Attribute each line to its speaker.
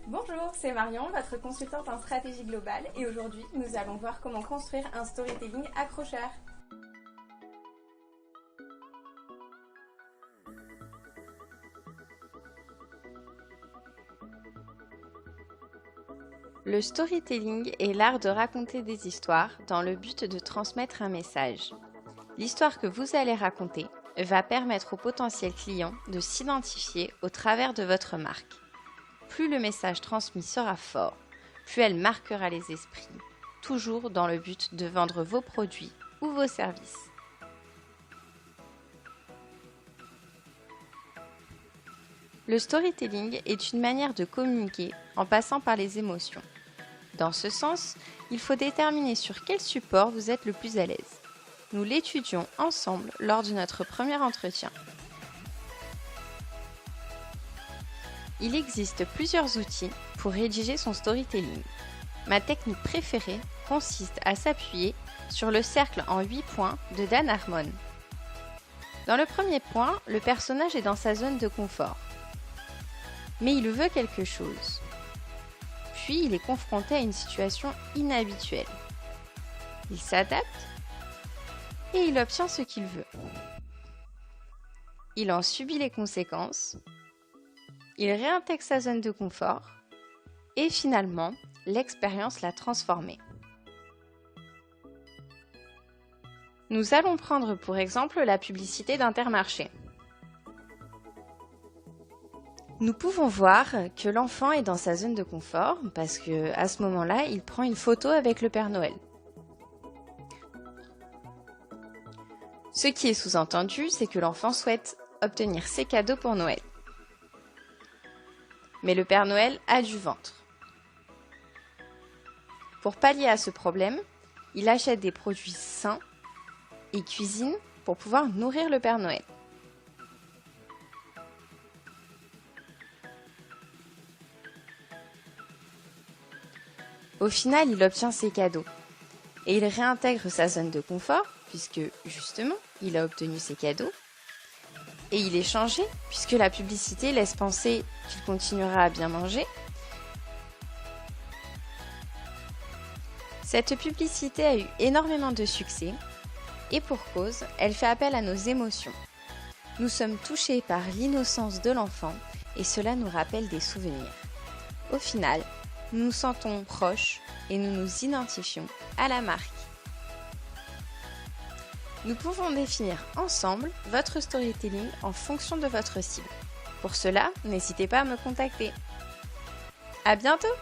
Speaker 1: Bonjour, c'est Marion, votre consultante en stratégie globale et aujourd'hui nous allons voir comment construire un storytelling accrocheur. Le storytelling est l'art de raconter des histoires dans le but de transmettre un message. L'histoire que vous allez raconter va permettre aux potentiels clients de s'identifier au travers de votre marque. Plus le message transmis sera fort, plus elle marquera les esprits, toujours dans le but de vendre vos produits ou vos services. Le storytelling est une manière de communiquer en passant par les émotions. Dans ce sens, il faut déterminer sur quel support vous êtes le plus à l'aise. Nous l'étudions ensemble lors de notre premier entretien. Il existe plusieurs outils pour rédiger son storytelling. Ma technique préférée consiste à s'appuyer sur le cercle en 8 points de Dan Harmon. Dans le premier point, le personnage est dans sa zone de confort. Mais il veut quelque chose. Puis il est confronté à une situation inhabituelle. Il s'adapte et il obtient ce qu'il veut. Il en subit les conséquences. Il réintègre sa zone de confort et finalement, l'expérience l'a transformé. Nous allons prendre pour exemple la publicité d'Intermarché. Nous pouvons voir que l'enfant est dans sa zone de confort parce qu'à ce moment-là, il prend une photo avec le Père Noël. Ce qui est sous-entendu, c'est que l'enfant souhaite obtenir ses cadeaux pour Noël. Mais le Père Noël a du ventre. Pour pallier à ce problème, il achète des produits sains et cuisine pour pouvoir nourrir le Père Noël. Au final, il obtient ses cadeaux et il réintègre sa zone de confort puisque, justement, il a obtenu ses cadeaux. Et il est changé, puisque la publicité laisse penser qu'il continuera à bien manger. Cette publicité a eu énormément de succès, et pour cause, elle fait appel à nos émotions. Nous sommes touchés par l'innocence de l'enfant, et cela nous rappelle des souvenirs. Au final, nous nous sentons proches, et nous nous identifions à la marque. Nous pouvons définir ensemble votre storytelling en fonction de votre cible. Pour cela, n'hésitez pas à me contacter. À bientôt!